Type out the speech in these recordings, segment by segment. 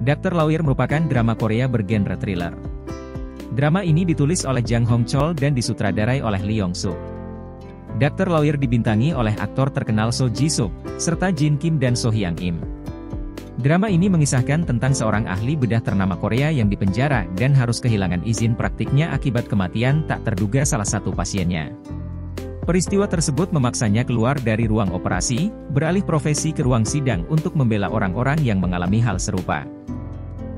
Dr. Lawyer merupakan drama Korea bergenre thriller. Drama ini ditulis oleh Jang Hong Chol dan disutradarai oleh Lee Yong Suk. Dr. Lawyer dibintangi oleh aktor terkenal So Ji Suk, serta Jin Kim dan So Hyang Im. Drama ini mengisahkan tentang seorang ahli bedah ternama Korea yang dipenjara dan harus kehilangan izin praktiknya akibat kematian tak terduga salah satu pasiennya. Peristiwa tersebut memaksanya keluar dari ruang operasi, beralih profesi ke ruang sidang untuk membela orang-orang yang mengalami hal serupa.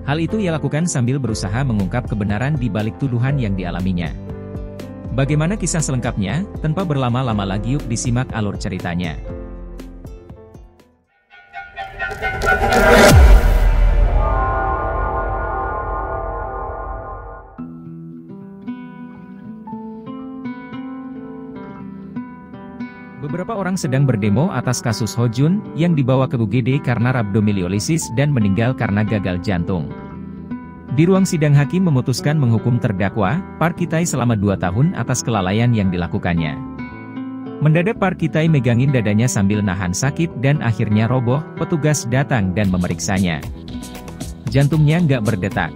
Hal itu ia lakukan sambil berusaha mengungkap kebenaran di balik tuduhan yang dialaminya. Bagaimana kisah selengkapnya? Tanpa berlama-lama lagi yuk disimak alur ceritanya. Beberapa orang sedang berdemo atas kasus Ho Jun, yang dibawa ke UGD karena rhabdomyolisis dan meninggal karena gagal jantung. Di ruang sidang hakim memutuskan menghukum terdakwa, Park Ki-tae selama 2 tahun atas kelalaian yang dilakukannya. Mendadak Park Ki-tae megangin dadanya sambil nahan sakit dan akhirnya roboh, petugas datang dan memeriksanya. Jantungnya nggak berdetak.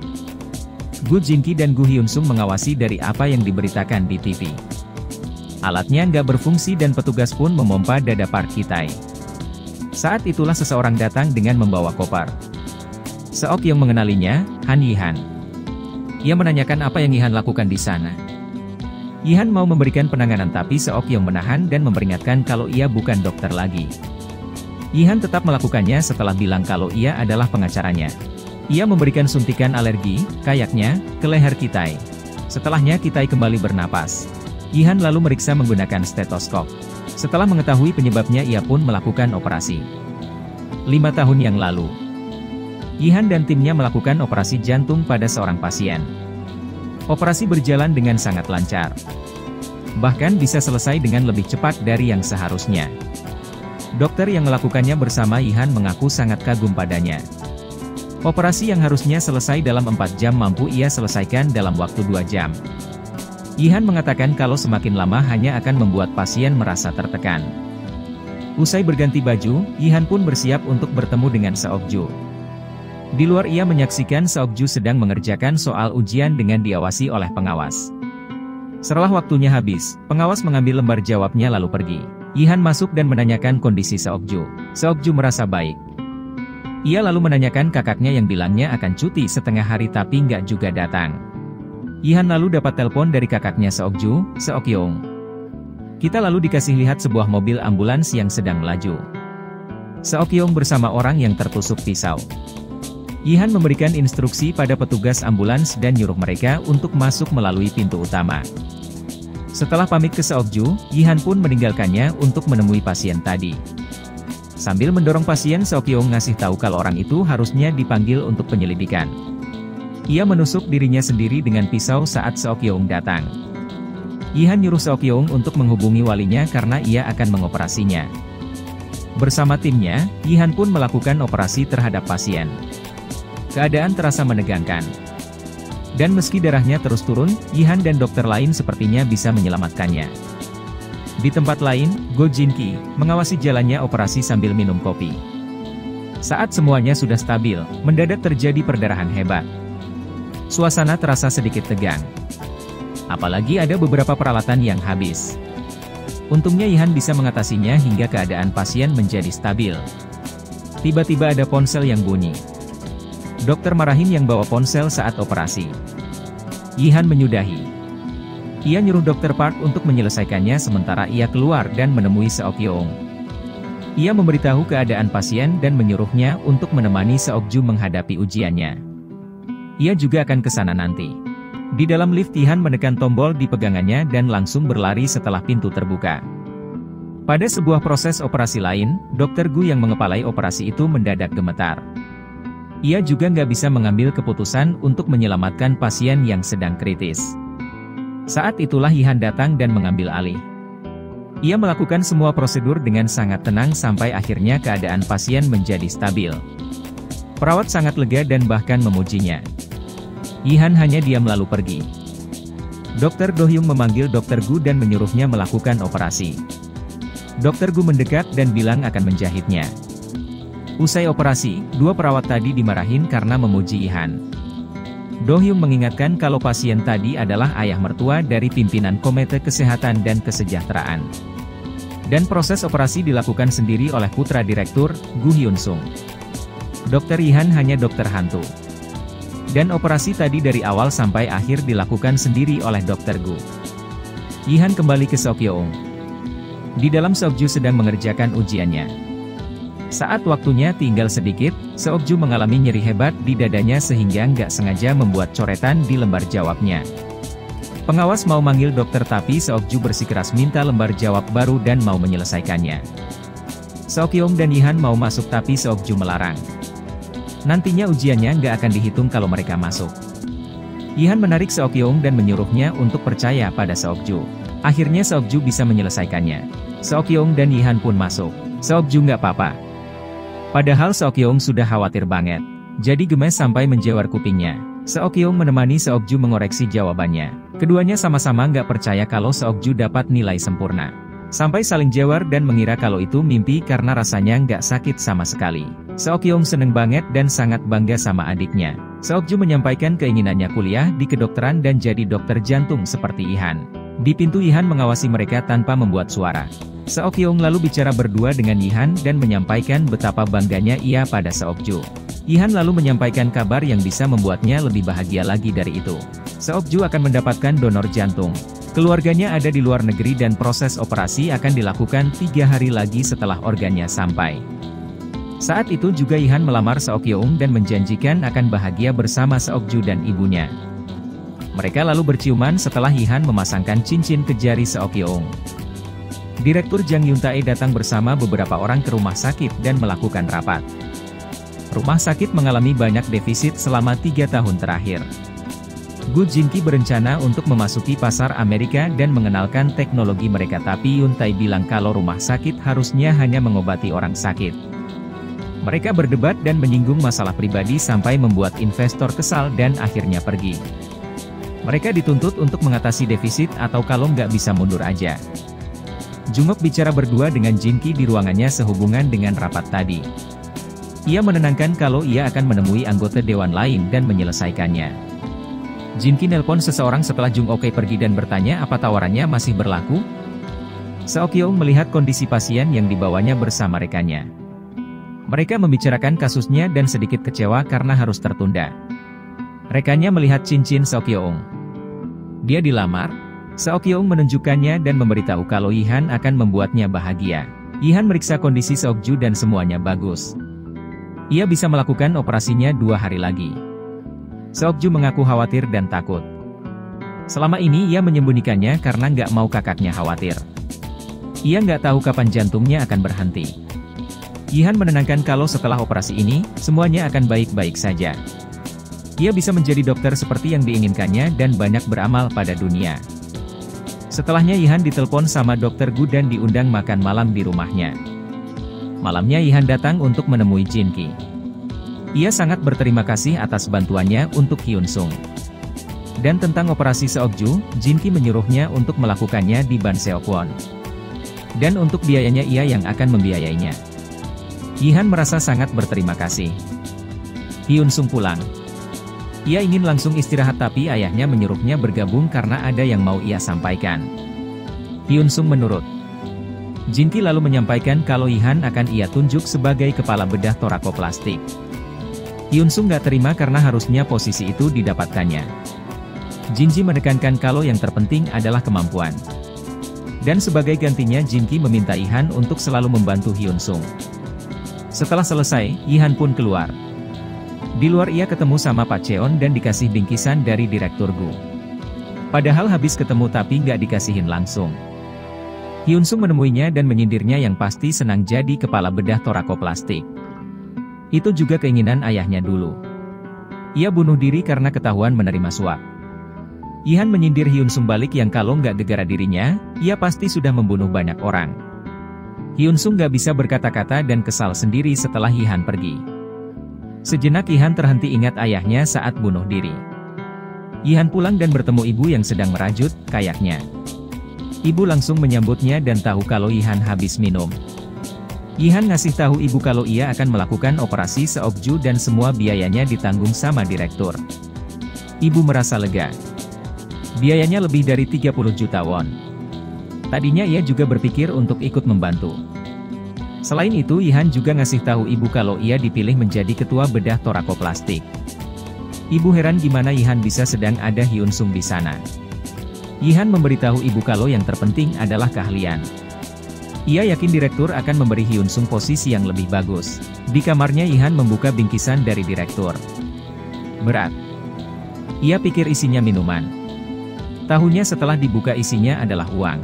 Gu Jin-ki dan Gu Hyun Sung mengawasi dari apa yang diberitakan di TV. Alatnya nggak berfungsi dan petugas pun memompa dada Park Ki-tae. Saat itulah seseorang datang dengan membawa koper. Seok yang mengenalinya, Han Yihan. Ia menanyakan apa yang Yihan lakukan di sana. Yihan mau memberikan penanganan tapi Seok yang menahan dan memperingatkan kalau ia bukan dokter lagi. Yihan tetap melakukannya setelah bilang kalau ia adalah pengacaranya. Ia memberikan suntikan alergi, kayaknya, ke leher Ki-tae. Setelahnya Ki-tae kembali bernapas. Yihan lalu meriksa menggunakan stetoskop. Setelah mengetahui penyebabnya ia pun melakukan operasi. 5 tahun yang lalu, Yihan dan timnya melakukan operasi jantung pada seorang pasien. Operasi berjalan dengan sangat lancar. Bahkan bisa selesai dengan lebih cepat dari yang seharusnya. Dokter yang melakukannya bersama Yihan mengaku sangat kagum padanya. Operasi yang harusnya selesai dalam 4 jam mampu ia selesaikan dalam waktu 2 jam. Yihan mengatakan kalau semakin lama hanya akan membuat pasien merasa tertekan. Usai berganti baju, Yihan pun bersiap untuk bertemu dengan Seokju. Di luar ia menyaksikan Seokju sedang mengerjakan soal ujian dengan diawasi oleh pengawas. Setelah waktunya habis, pengawas mengambil lembar jawabnya lalu pergi. Yihan masuk dan menanyakan kondisi Seokju. Seokju merasa baik. Ia lalu menanyakan kakaknya yang bilangnya akan cuti setengah hari tapi nggak juga datang. Yihan lalu dapat telepon dari kakaknya Seokju, Seokyong. Kita lalu dikasih lihat sebuah mobil ambulans yang sedang melaju. Seokyong bersama orang yang tertusuk pisau. Yihan memberikan instruksi pada petugas ambulans dan nyuruh mereka untuk masuk melalui pintu utama. Setelah pamit ke Seokju, Yihan pun meninggalkannya untuk menemui pasien tadi. Sambil mendorong pasien, Seokyong ngasih tahu kalau orang itu harusnya dipanggil untuk penyelidikan. Ia menusuk dirinya sendiri dengan pisau saat Seokyeong datang. Yihan nyuruh Seokyeong untuk menghubungi walinya karena ia akan mengoperasinya. Bersama timnya, Yihan pun melakukan operasi terhadap pasien. Keadaan terasa menegangkan. Dan meski darahnya terus turun, Yihan dan dokter lain sepertinya bisa menyelamatkannya. Di tempat lain, Go Jin-ki mengawasi jalannya operasi sambil minum kopi. Saat semuanya sudah stabil, mendadak terjadi perdarahan hebat. Suasana terasa sedikit tegang. Apalagi ada beberapa peralatan yang habis. Untungnya Yihan bisa mengatasinya hingga keadaan pasien menjadi stabil. Tiba-tiba ada ponsel yang bunyi. Dokter marahin yang bawa ponsel saat operasi. Yihan menyudahi. Ia nyuruh Dr. Park untuk menyelesaikannya sementara ia keluar dan menemui Seokyeong. Ia memberitahu keadaan pasien dan menyuruhnya untuk menemani Seokju menghadapi ujiannya. Ia juga akan ke sana nanti. Di dalam lift Yihan menekan tombol di pegangannya dan langsung berlari setelah pintu terbuka. Pada sebuah proses operasi lain, Dr. Gu yang mengepalai operasi itu mendadak gemetar. Ia juga nggak bisa mengambil keputusan untuk menyelamatkan pasien yang sedang kritis. Saat itulah Yihan datang dan mengambil alih. Ia melakukan semua prosedur dengan sangat tenang sampai akhirnya keadaan pasien menjadi stabil. Perawat sangat lega dan bahkan memujinya. Yihan hanya diam lalu pergi. Dr. Do Hyung memanggil Dr. Gu dan menyuruhnya melakukan operasi. Dr. Gu mendekat dan bilang akan menjahitnya. Usai operasi, dua perawat tadi dimarahin karena memuji Ihan. Do Hyung mengingatkan kalau pasien tadi adalah ayah mertua dari pimpinan Komite Kesehatan dan Kesejahteraan. Dan proses operasi dilakukan sendiri oleh putra direktur, Gu Hyun Sung. Dokter Ihan hanya dokter hantu. Dan operasi tadi dari awal sampai akhir dilakukan sendiri oleh dokter Gu. Ihan kembali ke Seokyeong. Di dalam Seokju sedang mengerjakan ujiannya. Saat waktunya tinggal sedikit, Seokju mengalami nyeri hebat di dadanya sehingga nggak sengaja membuat coretan di lembar jawabnya. Pengawas mau manggil dokter tapi Seokju bersikeras minta lembar jawab baru dan mau menyelesaikannya. Seokyeong dan Ihan mau masuk tapi Seokju melarang. Nantinya ujiannya nggak akan dihitung kalau mereka masuk. Ihan menarik Seokyeong dan menyuruhnya untuk percaya pada Seokju. Akhirnya Seokju bisa menyelesaikannya. Seokyeong dan Ihan pun masuk. Seokju nggak apa-apa. Padahal Seokyeong sudah khawatir banget. Jadi gemes sampai menjewar kupingnya. Seokyeong menemani Seokju mengoreksi jawabannya. Keduanya sama-sama nggak percaya kalau Seokju dapat nilai sempurna. Sampai saling jewar dan mengira kalau itu mimpi karena rasanya nggak sakit sama sekali. Seokyeong seneng banget dan sangat bangga sama adiknya. Seokju menyampaikan keinginannya kuliah di kedokteran dan jadi dokter jantung seperti Ihan. Di pintu Ihan mengawasi mereka tanpa membuat suara. Seokyeong lalu bicara berdua dengan Ihan dan menyampaikan betapa bangganya ia pada Seokju. Ihan lalu menyampaikan kabar yang bisa membuatnya lebih bahagia lagi dari itu. Seokju akan mendapatkan donor jantung. Keluarganya ada di luar negeri dan proses operasi akan dilakukan 3 hari lagi setelah organnya sampai. Saat itu juga Ihan melamar Seokyeong dan menjanjikan akan bahagia bersama Seokju dan ibunya. Mereka lalu berciuman setelah Ihan memasangkan cincin ke jari Seokyeong. Direktur Jang Yuntae datang bersama beberapa orang ke rumah sakit dan melakukan rapat. Rumah sakit mengalami banyak defisit selama 3 tahun terakhir. Gu Jinki berencana untuk memasuki pasar Amerika dan mengenalkan teknologi mereka tapi Yuntae bilang kalau rumah sakit harusnya hanya mengobati orang sakit. Mereka berdebat dan menyinggung masalah pribadi sampai membuat investor kesal dan akhirnya pergi. Mereka dituntut untuk mengatasi defisit atau kalau nggak bisa mundur aja. Jungkook bicara berdua dengan Jinki di ruangannya sehubungan dengan rapat tadi. Ia menenangkan kalau ia akan menemui anggota dewan lain dan menyelesaikannya. Jinki nelpon seseorang setelah Jungkook pergi dan bertanya apa tawarannya masih berlaku. Seokyeong melihat kondisi pasien yang dibawanya bersama rekannya. Mereka membicarakan kasusnya dan sedikit kecewa karena harus tertunda. Rekannya melihat cincin Seokyeong. Dia dilamar. Seokyeong menunjukkannya dan memberitahu kalau Ihan akan membuatnya bahagia. Ihan meriksa kondisi Seokju dan semuanya bagus. Ia bisa melakukan operasinya 2 hari lagi. Seokju mengaku khawatir dan takut. Selama ini ia menyembunyikannya karena nggak mau kakaknya khawatir. Ia nggak tahu kapan jantungnya akan berhenti. Ihan menenangkan kalau setelah operasi ini, semuanya akan baik-baik saja. Ia bisa menjadi dokter seperti yang diinginkannya dan banyak beramal pada dunia. Setelahnya Ihan ditelepon sama dokter Gu dan diundang makan malam di rumahnya. Malamnya Ihan datang untuk menemui Jinki. Ia sangat berterima kasih atas bantuannya untuk Hyun Sung. Dan tentang operasi Seokju, Jinki menyuruhnya untuk melakukannya di Ban Seokwon. Dan untuk biayanya ia yang akan membiayainya. Ihan merasa sangat berterima kasih. Hyun Sung pulang. Ia ingin langsung istirahat tapi ayahnya menyuruhnya bergabung karena ada yang mau ia sampaikan. Hyun Sung menurut. Jinki lalu menyampaikan kalau Ihan akan ia tunjuk sebagai kepala bedah torakoplastik. Hyun Sung gak terima karena harusnya posisi itu didapatkannya. Jinji menekankan kalau yang terpenting adalah kemampuan. Dan sebagai gantinya Jinki meminta Ihan untuk selalu membantu Hyun Sung. Setelah selesai, Ihan pun keluar. Di luar ia ketemu sama Pak Cheon dan dikasih bingkisan dari Direktur Gu. Padahal habis ketemu tapi nggak dikasihin langsung. Hyun Sung menemuinya dan menyindirnya yang pasti senang jadi kepala bedah torakoplastik. Itu juga keinginan ayahnya dulu. Ia bunuh diri karena ketahuan menerima suap. Ihan menyindir Hyun Sung balik yang kalau nggak gegara dirinya, ia pasti sudah membunuh banyak orang. Hyun Sung nggak bisa berkata-kata dan kesal sendiri setelah Ihan pergi. Sejenak Ihan terhenti ingat ayahnya saat bunuh diri. Ihan pulang dan bertemu ibu yang sedang merajut kayaknya. Ibu langsung menyambutnya dan tahu kalau Ihan habis minum. Yihan ngasih tahu ibu kalau ia akan melakukan operasi Seokju dan semua biayanya ditanggung sama direktur. Ibu merasa lega. Biayanya lebih dari 30 juta won. Tadinya ia juga berpikir untuk ikut membantu. Selain itu Yihan juga ngasih tahu ibu kalau ia dipilih menjadi ketua bedah torakoplastik. Ibu heran gimana Yihan bisa sedang ada Hyun Sung di sana. Yihan memberitahu ibu kalau yang terpenting adalah keahlian. Ia yakin direktur akan memberi Hyun Sung posisi yang lebih bagus. Di kamarnya Yihan membuka bingkisan dari direktur. Berat. Ia pikir isinya minuman. Tahunya setelah dibuka isinya adalah uang.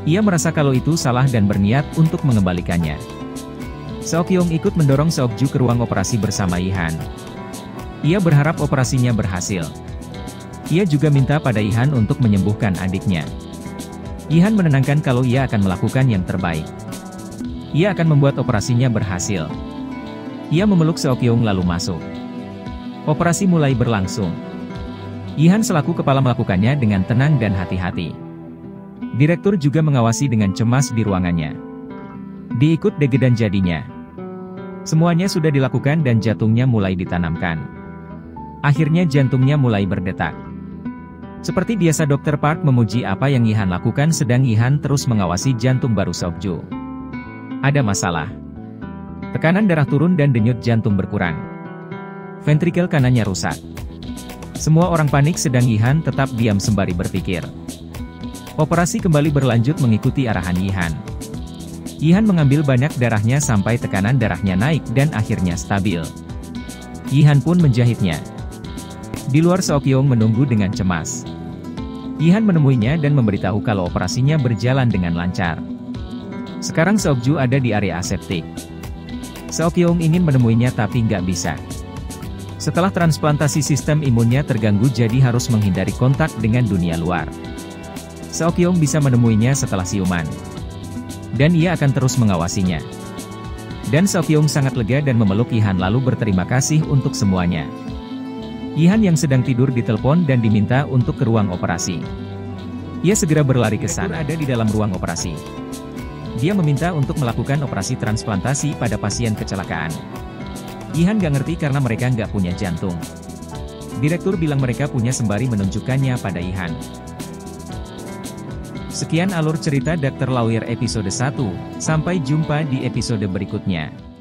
Ia merasa kalau itu salah dan berniat untuk mengembalikannya. Seok-yeong ikut mendorong Seokju ke ruang operasi bersama Yihan. Ia berharap operasinya berhasil. Ia juga minta pada Yihan untuk menyembuhkan adiknya. Yihan menenangkan kalau ia akan melakukan yang terbaik. Ia akan membuat operasinya berhasil. Ia memeluk Seok-yeong lalu masuk. Operasi mulai berlangsung. Yihan selaku kepala melakukannya dengan tenang dan hati-hati. Direktur juga mengawasi dengan cemas di ruangannya. Diikut degedan jadinya. Semuanya sudah dilakukan dan jantungnya mulai ditanamkan. Akhirnya jantungnya mulai berdetak. Seperti biasa Dr. Park memuji apa yang Yihan lakukan sedang Yihan terus mengawasi jantung baru Seokju. Ada masalah. Tekanan darah turun dan denyut jantung berkurang. Ventrikel kanannya rusak. Semua orang panik sedang Yihan tetap diam sembari berpikir. Operasi kembali berlanjut mengikuti arahan Yihan. Yihan mengambil banyak darahnya sampai tekanan darahnya naik dan akhirnya stabil. Yihan pun menjahitnya. Di luar Seok-yeong menunggu dengan cemas. Yihan menemuinya dan memberitahu kalau operasinya berjalan dengan lancar. Sekarang Seokju ada di area aseptik. Seok-yeong ingin menemuinya tapi nggak bisa. Setelah transplantasi sistem imunnya terganggu jadi harus menghindari kontak dengan dunia luar. Seok-yeong bisa menemuinya setelah siuman. Dan ia akan terus mengawasinya. Dan Seok-yeong sangat lega dan memeluk Yihan lalu berterima kasih untuk semuanya. Yihan yang sedang tidur ditelepon dan diminta untuk ke ruang operasi. Ia segera berlari ke sana. Ada di dalam ruang operasi. Dia meminta untuk melakukan operasi transplantasi pada pasien kecelakaan. Yihan gak ngerti karena mereka nggak punya jantung. Direktur bilang mereka punya sembari menunjukkannya pada Yihan. Sekian alur cerita Dr. Lawyer episode 1, sampai jumpa di episode berikutnya.